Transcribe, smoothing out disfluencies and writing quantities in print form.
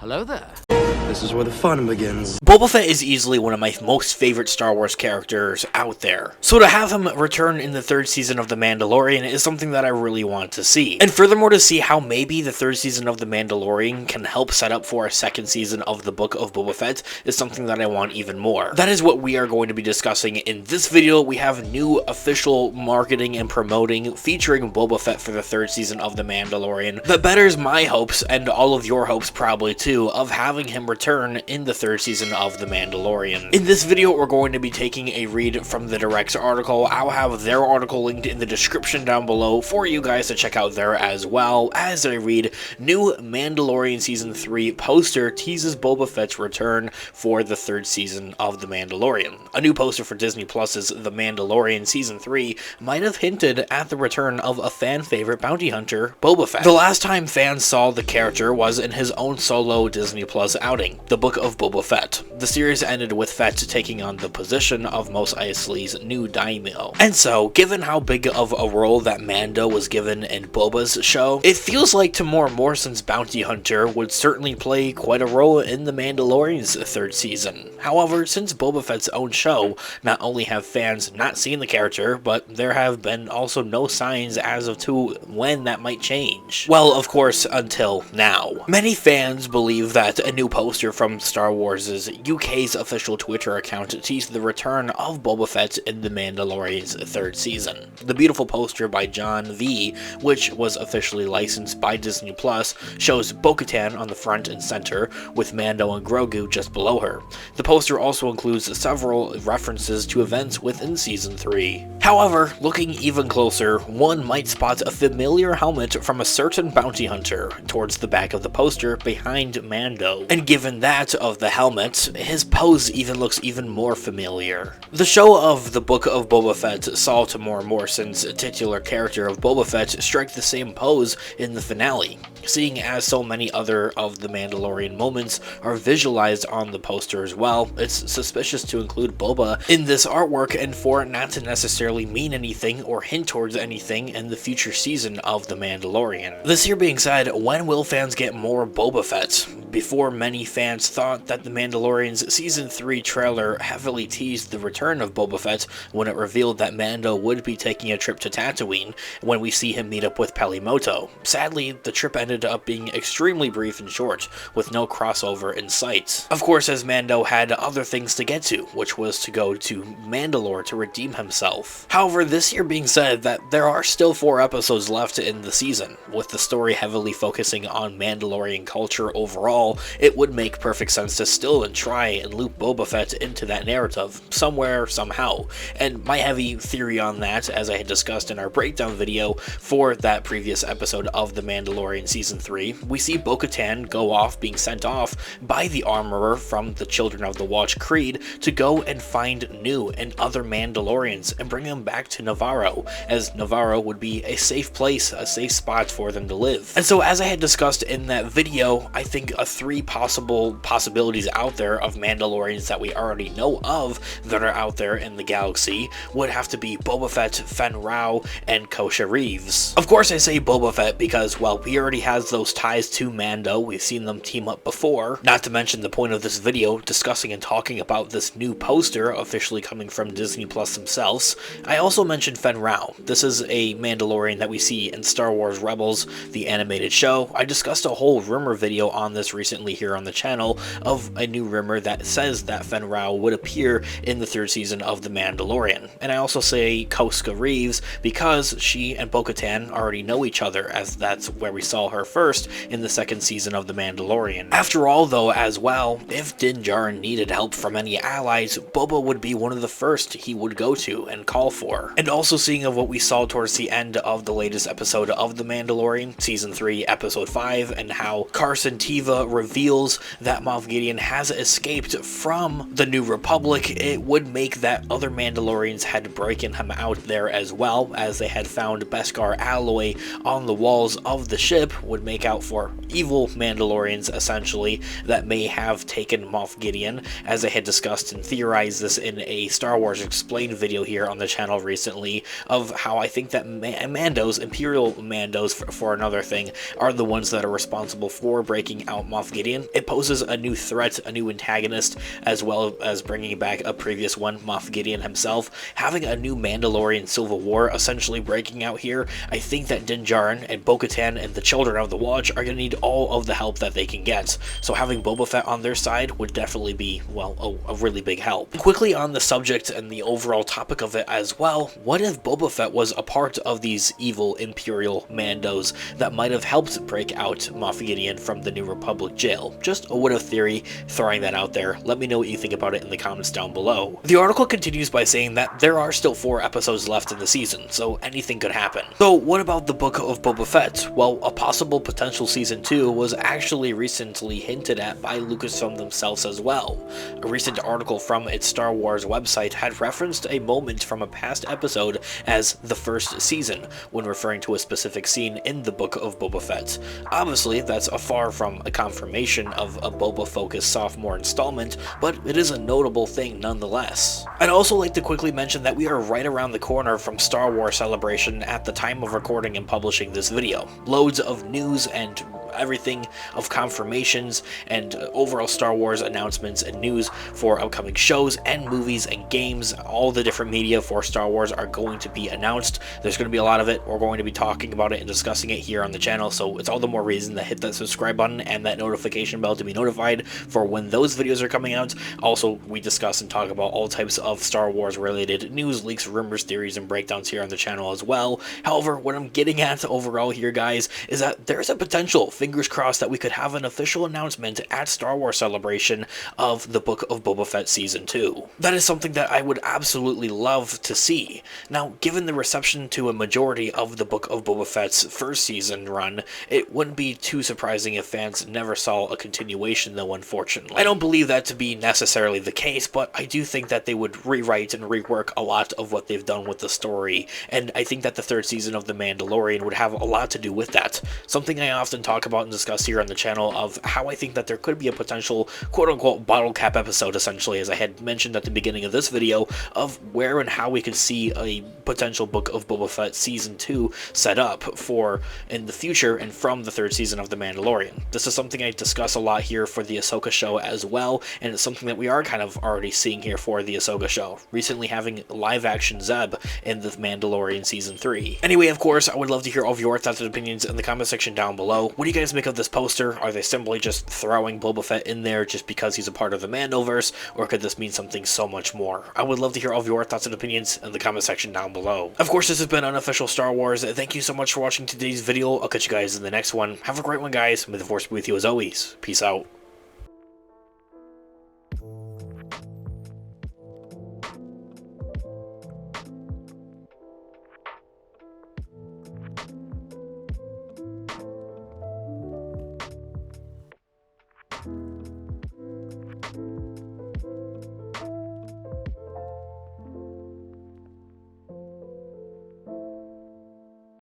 Hello there. This is where the fun begins. Boba Fett is easily one of my most favorite Star Wars characters out there, so to have him return in the third season of The Mandalorian is something that I really want to see. And furthermore, to see how maybe the third season of The Mandalorian can help set up for a second season of the Book of Boba Fett is something that I want even more. That is what we are going to be discussing in this video. We have new official marketing and promoting featuring Boba Fett for the third season of The Mandalorian that betters my hopes, and all of your hopes probably too, of having him return in the third season of The Mandalorian. In this video, we're going to be taking a read from the Direct's article. I'll have their article linked in the description down below for you guys to check out there as well. As I read, new Mandalorian Season 3 poster teases Boba Fett's return for the third season of The Mandalorian. A new poster for Disney Plus's The Mandalorian Season 3 might have hinted at the return of a fan favorite bounty hunter, Boba Fett. The last time fans saw the character was in his own solo Disney Plus outing, The Book of Boba Fett. The series ended with Fett taking on the position of Mos Eisley's new daimyo. And so, given how big of a role that Mando was given in Boba's show, it feels like Tamora Morrison's bounty hunter would certainly play quite a role in The Mandalorian's third season. However, since Boba Fett's own show, not only have fans not seen the character, but there have been also no signs as of to when that might change. Well, of course, until now. Many fans believe that a new poster from Star Wars' UK's official Twitter account teased the return of Boba Fett in The Mandalorian's third season. The beautiful poster by John V, which was officially licensed by Disney Plus, shows Bo-Katan on the front and center, with Mando and Grogu just below her. The poster also includes several references to events within Season 3. However, looking even closer, one might spot a familiar helmet from a certain bounty hunter towards the back of the poster behind Mando. And given that of the helmet, his pose even looks even more familiar. The show of The Book of Boba Fett saw Tamora Morrison's titular character of Boba Fett strike the same pose in the finale, seeing as so many other of the Mandalorian moments are visualized on the poster as well. It's suspicious to include Boba in this artwork and for it not to necessarily mean anything or hint towards anything in the future season of The Mandalorian. This here being said, when will fans get more Boba Fett? Before, many fans thought that The Mandalorian's Season 3 trailer heavily teased the return of Boba Fett when it revealed that Mando would be taking a trip to Tatooine when we see him meet up with Pelimoto. Sadly, the trip ended up being extremely brief and short, with no crossover in sight. Of course, as Mando had other things to get to, which was to go to Mandalore to redeem himself. However, this year being said, that there are still 4 episodes left in the season, with the story heavily focusing on Mandalorian culture overall. It would make perfect sense to still try and loop Boba Fett into that narrative, somewhere, somehow. And my heavy theory on that, as I had discussed in our breakdown video for that previous episode of The Mandalorian Season 3, we see Bo-Katan go off, being sent off by the armorer from the Children of the Watch Creed to go and find new and other Mandalorians and bring them back to Navarro, as Navarro would be a safe place, a safe spot for them to live. And so, as I had discussed in that video, I think 3 possibilities out there of Mandalorians that we already know of that are out there in the galaxy would have to be Boba Fett, Fen Rao, and Kosha Reeves. Of course I say Boba Fett because, well, he already has those ties to Mando, we've seen them team up before, not to mention the point of this video discussing and talking about this new poster officially coming from Disney Plus themselves. I also mentioned Fen Rao. This is a Mandalorian that we see in Star Wars Rebels, the animated show. I discussed a whole rumor video on this recently here on the channel of a new rumor that says that Fen Rao would appear in the third season of The Mandalorian. And I also say Koska Reeves because she and Bo-Katan already know each other, as that's where we saw her first in the second season of The Mandalorian. After all though, as well, if Din Djarin needed help from any allies, Boba would be one of the first he would go to and call for. And also seeing of what we saw towards the end of the latest episode of The Mandalorian, Season 3, Episode 5, and how Carson Teva reveals that Moff Gideon has escaped from the New Republic, it would make that other Mandalorians had broken him out there as well, as they had found Beskar alloy on the walls of the ship, would make out for evil Mandalorians essentially that may have taken Moff Gideon, as I had discussed and theorized this in a Star Wars Explained video here on the channel recently, of how I think that Mandos, Imperial Mandos for another thing, are the ones that are responsible for breaking out Moff Moff Gideon. It poses a new threat, a new antagonist, as well as bringing back a previous one, Moff Gideon himself. Having a new Mandalorian civil war essentially breaking out here, I think that Din Djarin and Bo-Katan and the Children of the Watch are going to need all of the help that they can get. So having Boba Fett on their side would definitely be, well, a really big help. Quickly on the subject and the overall topic of it as well, what if Boba Fett was a part of these evil Imperial Mandos that might have helped break out Moff Gideon from the New Republic jail? Just a what if theory, throwing that out there. Let me know what you think about it in the comments down below. The article continues by saying that there are still 4 episodes left in the season, so anything could happen. So what about the Book of Boba Fett? Well, a possible potential season 2 was actually recently hinted at by Lucasfilm themselves as well. A recent article from its Star Wars website had referenced a moment from a past episode as the first season, when referring to a specific scene in the Book of Boba Fett. Obviously, that's a far from a confirmation of a Boba-focused sophomore installment, but it is a notable thing nonetheless. I'd also like to quickly mention that we are right around the corner from Star Wars Celebration at the time of recording and publishing this video. Loads of news and everything of confirmations and overall Star Wars announcements and news for upcoming shows and movies and games. All the different media for Star Wars are going to be announced. There's going to be a lot of it. We're going to be talking about it and discussing it here on the channel, so it's all the more reason to hit that subscribe button and that notification bell to be notified for when those videos are coming out. Also, we discuss and talk about all types of Star Wars related news, leaks, rumors, theories, and breakdowns here on the channel as well. However, what I'm getting at overall here, guys, is that there's a potential, fingers crossed, that we could have an official announcement at Star Wars Celebration of the Book of Boba Fett Season 2. That is something that I would absolutely love to see. Now, given the reception to a majority of the Book of Boba Fett's first season run, it wouldn't be too surprising if fans never saw a continuation, though, unfortunately. I don't believe that to be necessarily the case, but I do think that they would rewrite and rework a lot of what they've done with the story, and I think that the 3rd season of The Mandalorian would have a lot to do with that. Something I often talk about and discuss here on the channel of how I think that there could be a potential quote-unquote bottle cap episode, essentially, as I had mentioned at the beginning of this video, of where and how we could see a potential Book of Boba Fett Season 2 set up for in the future and from the 3rd season of The Mandalorian. This is something I discuss a lot here for the Ahsoka show as well, and it's something that we are kind of already seeing here for the Ahsoka show, recently having live-action Zeb in The Mandalorian Season 3. Anyway, of course, I would love to hear all of your thoughts and opinions in the comment section down below. What do you guys make of this poster? Are they simply just throwing Boba Fett in there just because he's a part of the Mandoverse, or could this mean something so much more? I would love to hear all of your thoughts and opinions in the comment section down below. Of course, this has been Unofficial Star Wars. Thank you so much for watching today's video. I'll catch you guys in the next one. Have a great one, guys. May the Force be with you as always. Peace out.